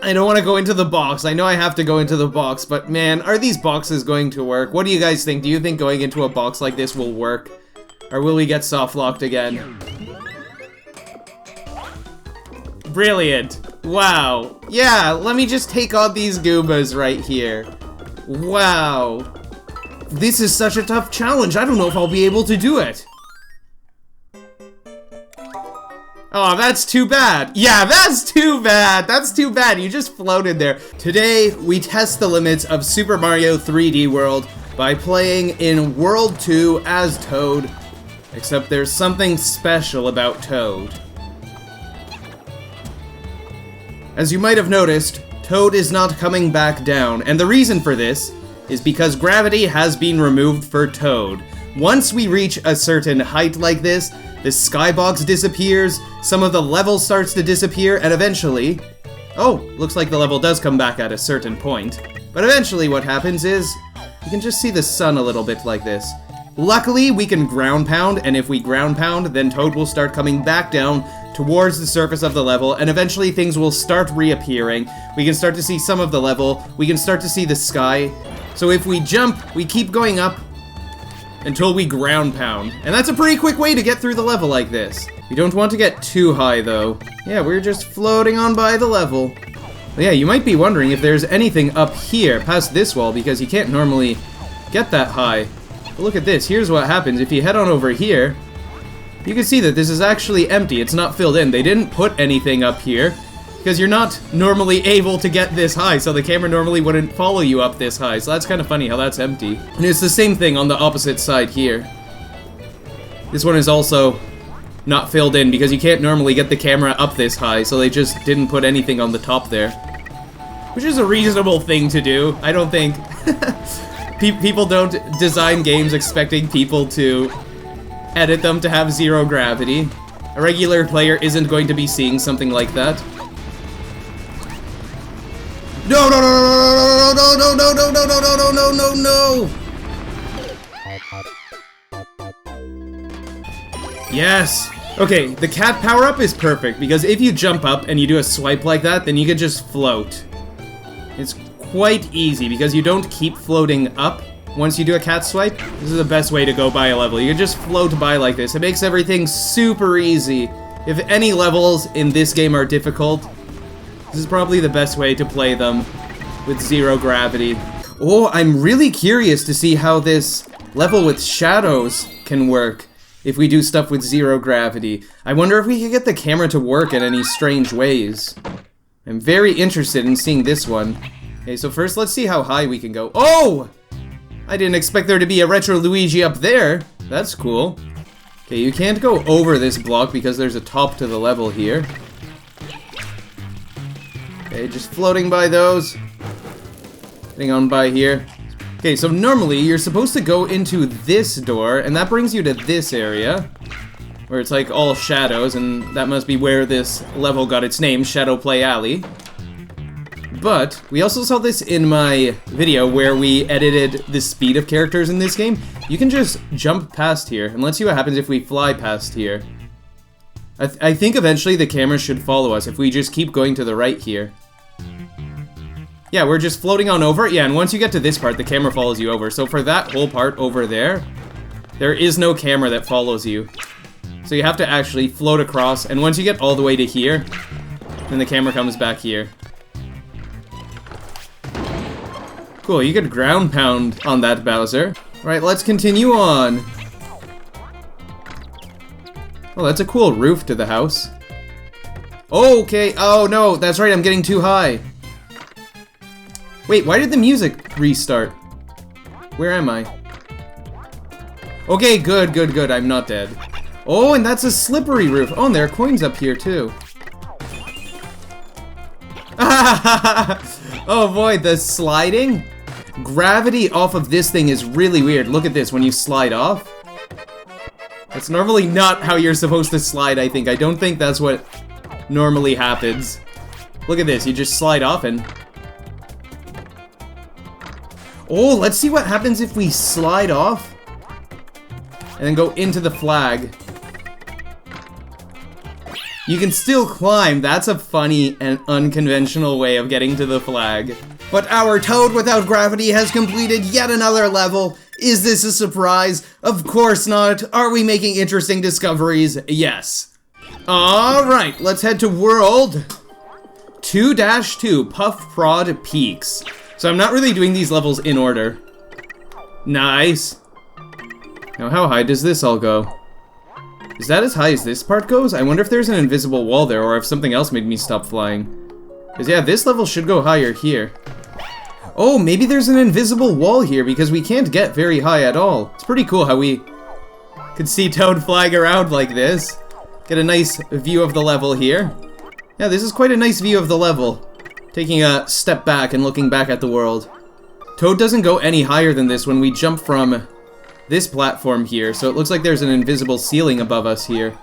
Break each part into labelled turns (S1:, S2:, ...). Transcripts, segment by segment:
S1: I don't want to go into the box. I know I have to go into the box, but man, are these boxes going to work? What do you guys think? Do you think going into a box like this will work? Or will we get soft-locked again? Brilliant. Wow. Yeah, let me just take on these Goombas right here. Wow. This is such a tough challenge. I don't know if I'll be able to do it. Oh, that's too bad. Yeah, that's too bad. That's too bad. You just floated there. Today, we test the limits of Super Mario 3D World by playing in World 2 as Toad. Except there's something special about Toad. As you might have noticed, Toad is not coming back down, and the reason for this is because gravity has been removed for Toad. Once we reach a certain height like this, the skybox disappears, some of the level starts to disappear, and eventually... Oh, looks like the level does come back at a certain point. But eventually what happens is, you can just see the sun a little bit like this. Luckily, we can ground pound, and if we ground pound, then Toad will start coming back down towards the surface of the level, and eventually things will start reappearing. We can start to see some of the level, we can start to see the sky. So if we jump, we keep going up until we ground pound. And that's a pretty quick way to get through the level like this. We don't want to get too high though. Yeah, we're just floating on by the level. But yeah, you might be wondering if there's anything up here past this wall, because you can't normally get that high. But look at this, here's what happens. If you head on over here, you can see that this is actually empty. It's not filled in. They didn't put anything up here, because you're not normally able to get this high, so the camera normally wouldn't follow you up this high, so that's kind of funny how that's empty. And it's the same thing on the opposite side here. This one is also not filled in, because you can't normally get the camera up this high, so they just didn't put anything on the top there. Which is a reasonable thing to do. I don't think... people don't design games expecting people to edit them to have zero gravity. A regular player isn't going to be seeing something like that. No, no, no, no, no, no, no, no, no, no, no, no, no, no. Yes. Okay, the cat power-up is perfect, because if you jump up and you do a swipe like that, then you can just float. It's quite easy, because you don't keep floating up once you do a cat swipe. This is the best way to go by a level. You can just float by like this. It makes everything super easy. If any levels in this game are difficult, this is probably the best way to play them with zero gravity. Oh, I'm really curious to see how this level with shadows can work if we do stuff with zero gravity. I wonder if we can get the camera to work in any strange ways. I'm very interested in seeing this one. Okay, so first let's see how high we can go. Oh! I didn't expect there to be a retro Luigi up there. That's cool. Okay, you can't go over this block because there's a top to the level here. Okay, just floating by those. Getting on by here. Okay, so normally you're supposed to go into this door, and that brings you to this area, where it's like all shadows, and that must be where this level got its name, Shadow Play Alley. But we also saw this in my video where we edited the speed of characters in this game. You can just jump past here, and let's see what happens if we fly past here. I think eventually the camera should follow us if we just keep going to the right here. Yeah, we're just floating on over. Yeah, and once you get to this part, the camera follows you over. So for that whole part over there, there is no camera that follows you. So you have to actually float across, and once you get all the way to here, then the camera comes back here. Cool, you could ground pound on that Bowser. Right, let's continue on. Oh, that's a cool roof to the house. Okay, oh no, that's right, I'm getting too high. Wait, why did the music restart? Where am I? Okay, good, good, good, I'm not dead. Oh, and that's a slippery roof. Oh, and there are coins up here too. Oh boy, the sliding? Gravity off of this thing is really weird. Look at this, when you slide off. That's normally not how you're supposed to slide, I think. I don't think that's what normally happens. Look at this, you just slide off and... Oh, let's see what happens if we slide off and then go into the flag. You can still climb. That's a funny and unconventional way of getting to the flag. But our Toad without gravity has completed yet another level. Is this a surprise? Of course not. Are we making interesting discoveries? Yes. Alright, let's head to World 2-2, Puffprod Peaks. So I'm not really doing these levels in order. Nice. Now how high does this all go? Is that as high as this part goes? I wonder if there's an invisible wall there or if something else made me stop flying. Because yeah, this level should go higher here. Oh, maybe there's an invisible wall here because we can't get very high at all. It's pretty cool how we could see Toad flying around like this. Get a nice view of the level here. Yeah, this is quite a nice view of the level. Taking a step back and looking back at the world. Toad doesn't go any higher than this when we jump from this platform here, so it looks like there's an invisible ceiling above us here.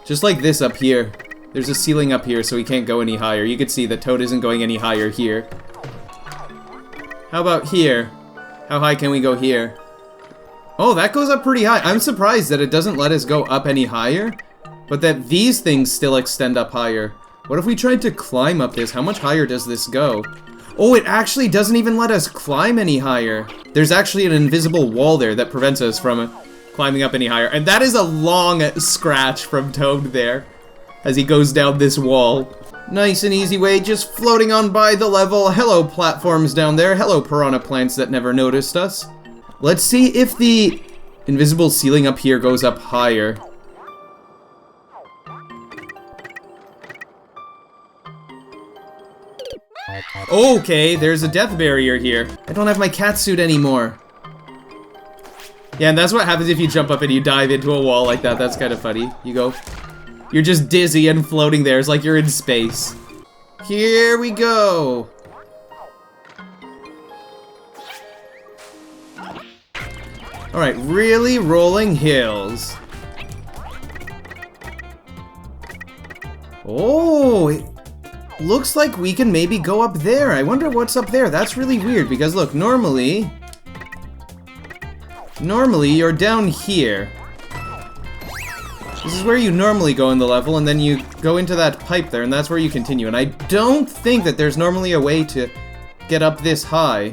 S1: Just like this up here. There's a ceiling up here, so we can't go any higher. You can see that Toad isn't going any higher here. How about here? How high can we go here? Oh, that goes up pretty high. I'm surprised that it doesn't let us go up any higher, but that these things still extend up higher. What if we tried to climb up this? How much higher does this go? Oh, it actually doesn't even let us climb any higher. There's actually an invisible wall there that prevents us from climbing up any higher. And that is a long scratch from Toad there as he goes down this wall. Nice and easy way, just floating on by the level. Hello, platforms down there. Hello, piranha plants that never noticed us. Let's see if the invisible ceiling up here goes up higher. Okay, there's a death barrier here. I don't have my cat suit anymore. Yeah, and that's what happens if you jump up and you dive into a wall like that. That's kind of funny. You go. You're just dizzy and floating there. It's like you're in space. Here we go. Alright, really rolling hills. Oh, it looks like we can maybe go up there. I wonder what's up there. That's really weird because look, normally you're down here. This is where you normally go in the level, and then you go into that pipe there, and that's where you continue. And I don't think that there's normally a way to get up this high.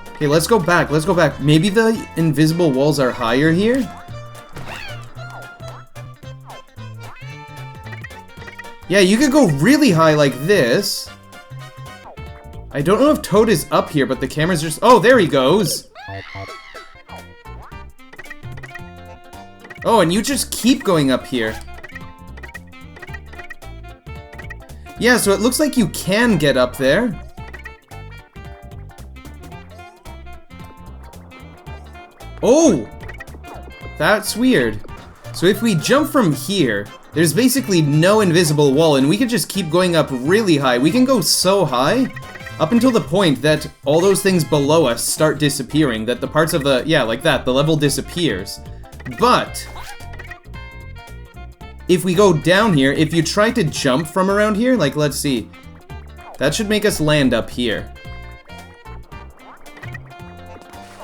S1: Okay, let's go back, let's go back. Maybe the invisible walls are higher here? Yeah, you could go really high like this. I don't know if Toad is up here, but the camera's just... Oh, there he goes! Oh, and you just keep going up here. Yeah, so it looks like you can get up there. Oh! That's weird. So if we jump from here, there's basically no invisible wall, and we can just keep going up really high. We can go so high, up until the point that all those things below us start disappearing, that the parts of the... Yeah, like that, the level disappears. But if we go down here, if you try to jump from around here, like let's see, that should make us land up here.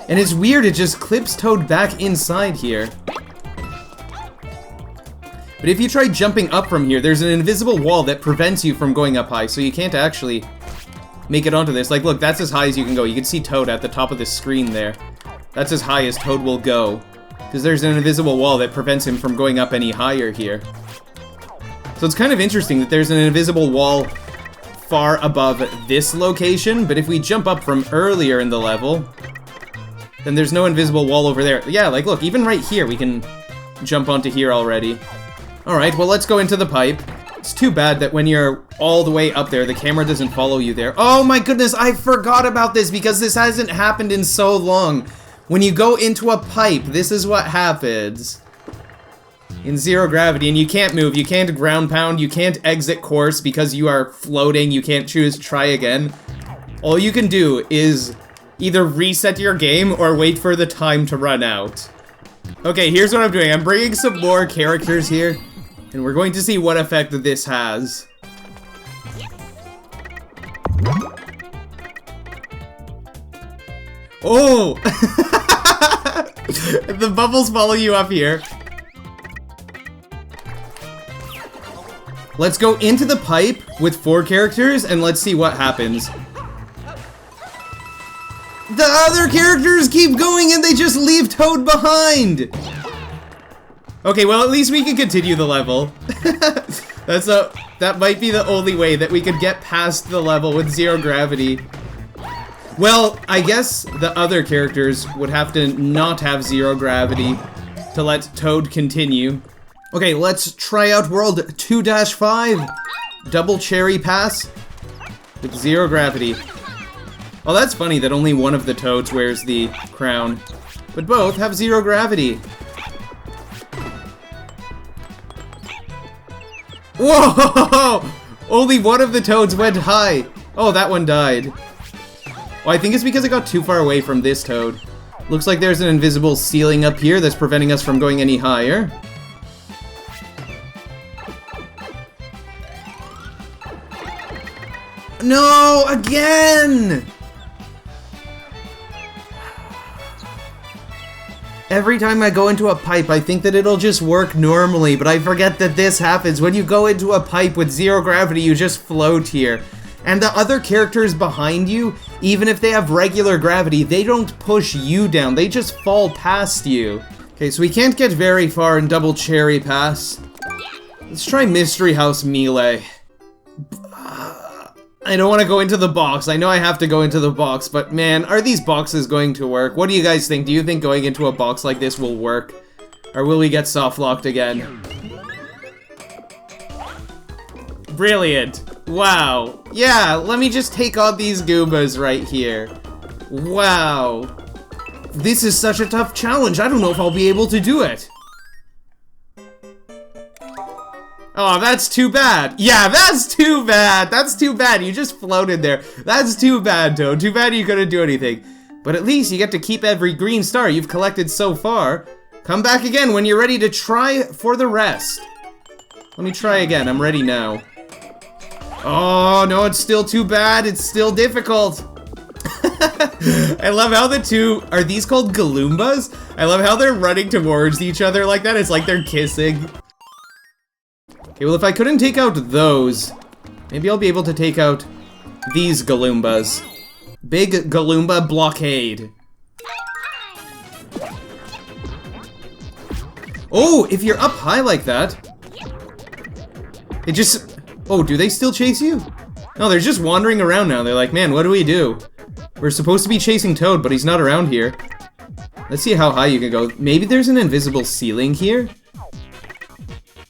S1: And it's weird, it just clips Toad back inside here. But if you try jumping up from here, there's an invisible wall that prevents you from going up high, so you can't actually make it onto this. Like, look, that's as high as you can go. You can see Toad at the top of the screen there. That's as high as Toad will go. Because there's an invisible wall that prevents him from going up any higher here. So it's kind of interesting that there's an invisible wall far above this location, but if we jump up from earlier in the level, then there's no invisible wall over there. Yeah, like look, even right here we can jump onto here already. Alright, well let's go into the pipe. It's too bad that when you're all the way up there, the camera doesn't follow you there. Oh my goodness, I forgot about this because this hasn't happened in so long. When you go into a pipe, this is what happens. In zero gravity, and you can't move, you can't ground pound, you can't exit course because you are floating, you can't choose try again. All you can do is either reset your game or wait for the time to run out. Okay, here's what I'm doing. I'm bringing some more characters here, and we're going to see what effect this has. Oh! The bubbles follow you up here. Let's go into the pipe with 4 characters and let's see what happens. The other characters keep going and they just leave Toad behind! Okay, well at least we can continue the level. That might be the only way that we could get past the level with 0 gravity. Well, I guess the other characters would have to not have 0 gravity to let Toad continue. Okay, let's try out World 2-5. Double Cherry Pass with 0 gravity. Oh, that's funny that only one of the Toads wears the crown, but both have 0 gravity. Whoa! Only one of the Toads went high. Oh, that one died. Well, I think it's because it got too far away from this Toad. Looks like there's an invisible ceiling up here that's preventing us from going any higher. No, again! Every time I go into a pipe, I think that it'll just work normally, but I forget that this happens. When you go into a pipe with 0 gravity, you just float here. And the other characters behind you, even if they have regular gravity, they don't push you down, they just fall past you. Okay, so we can't get very far in Double Cherry Pass. Let's try Mystery House Melee. I don't want to go into the box. I know I have to go into the box, but man, are these boxes going to work? What do you guys think? Do you think going into a box like this will work? Or will we get soft-locked again? Brilliant. Wow. Yeah, let me just take on these Goombas right here. Wow. This is such a tough challenge. I don't know if I'll be able to do it. Oh, that's too bad. Yeah, that's too bad. That's too bad. You just floated there. That's too bad, Toad. Too bad you couldn't do anything. But at least you get to keep every green star you've collected so far. Come back again when you're ready to try for the rest. Let me try again. I'm ready now. Oh, no, it's still too bad. It's still difficult. I love how the two... Are these called Galoombas? I love how they're running towards each other like that. It's like they're kissing. Okay, well, if I couldn't take out those, maybe I'll be able to take out these Galoombas. Big Galoomba Blockade. Oh, if you're up high like that, it just... Oh, do they still chase you? No, they're just wandering around now. They're like, man, what do we do? We're supposed to be chasing Toad, but he's not around here. Let's see how high you can go. Maybe there's an invisible ceiling here?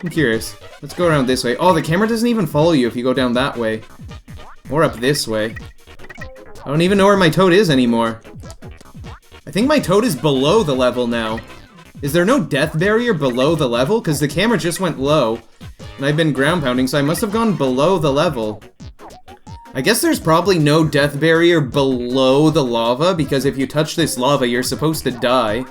S1: I'm curious. Let's go around this way. Oh, the camera doesn't even follow you if you go down that way. Or up this way. I don't even know where my Toad is anymore. I think my Toad is below the level now. Is there no death barrier below the level? Because the camera just went low. And I've been ground pounding, so I must have gone below the level. I guess there's probably no death barrier below the lava, because if you touch this lava, you're supposed to die.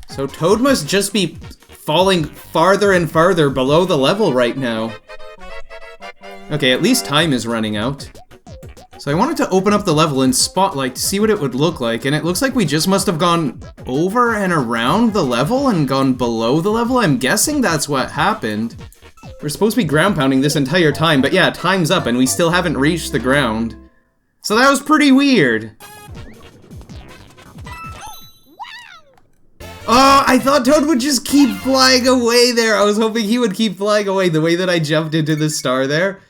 S1: So Toad must just be falling farther and farther below the level right now. Okay, at least time is running out. So I wanted to open up the level in Spotlight to see what it would look like, and it looks like we just must have gone over and around the level and gone below the level. I'm guessing that's what happened. We're supposed to be ground pounding this entire time, but yeah, time's up and we still haven't reached the ground. So that was pretty weird. Oh, I thought Toad would just keep flying away there. I was hoping he would keep flying away the way that I jumped into the star there.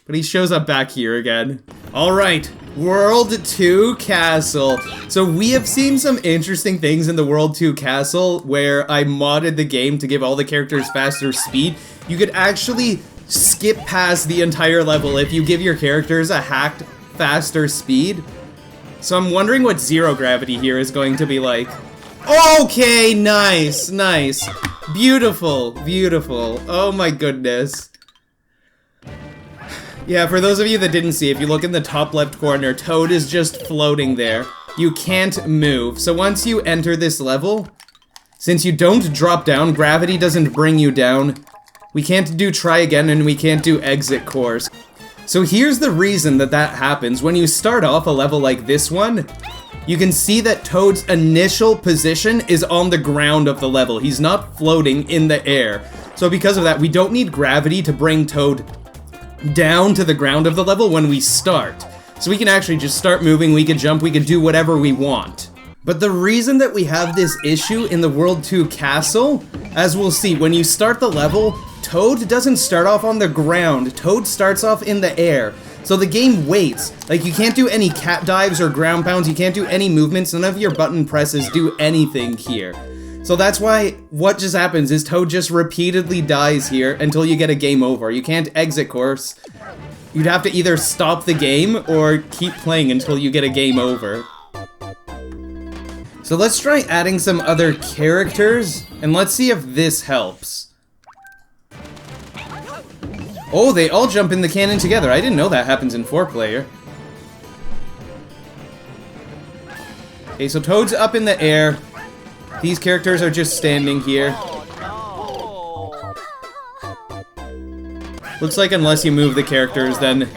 S1: But he shows up back here again. Alright, World 2 Castle. So we have seen some interesting things in the World 2 Castle where I modded the game to give all the characters faster speed. You could actually skip past the entire level if you give your characters a hacked faster speed. So I'm wondering what zero gravity here is going to be like. Okay, nice, nice. Beautiful, beautiful. Oh my goodness. Yeah, for those of you that didn't see, if you look in the top left corner, Toad is just floating there. You can't move. So once you enter this level, since you don't drop down, gravity doesn't bring you down. We can't do try again and we can't do exit course. So here's the reason that that happens. When you start off a level like this one, you can see that Toad's initial position is on the ground of the level. He's not floating in the air. So because of that, we don't need gravity to bring Toad down to the ground of the level when we start. So we can actually just start moving, we can jump, we can do whatever we want. But the reason that we have this issue in the World 2 castle, as we'll see, when you start the level, Toad doesn't start off on the ground, Toad starts off in the air. So the game waits. Like, you can't do any cat dives or ground pounds, you can't do any movements, none of your button presses do anything here. So that's why what just happens is Toad just repeatedly dies here until you get a game over. You can't exit course. You'd have to either stop the game or keep playing until you get a game over. So let's try adding some other characters, and let's see if this helps. Oh, they all jump in the cannon together. I didn't know that happens in 4-player. Okay, so Toad's up in the air. These characters are just standing here. Looks like unless you move the characters, then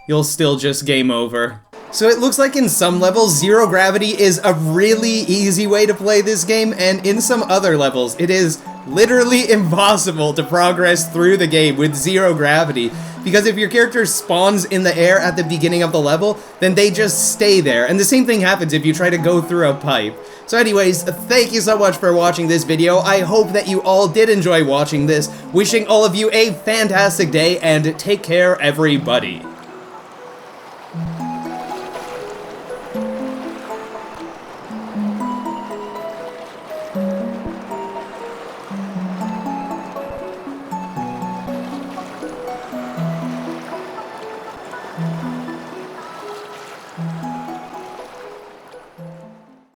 S1: you'll still just game over. So it looks like in some levels, zero gravity is a really easy way to play this game, and in some other levels, it is literally impossible to progress through the game with zero gravity. Because if your character spawns in the air at the beginning of the level, then they just stay there. And the same thing happens if you try to go through a pipe. So anyways, thank you so much for watching this video. I hope that you all did enjoy watching this. Wishing all of you a fantastic day, and take care, everybody.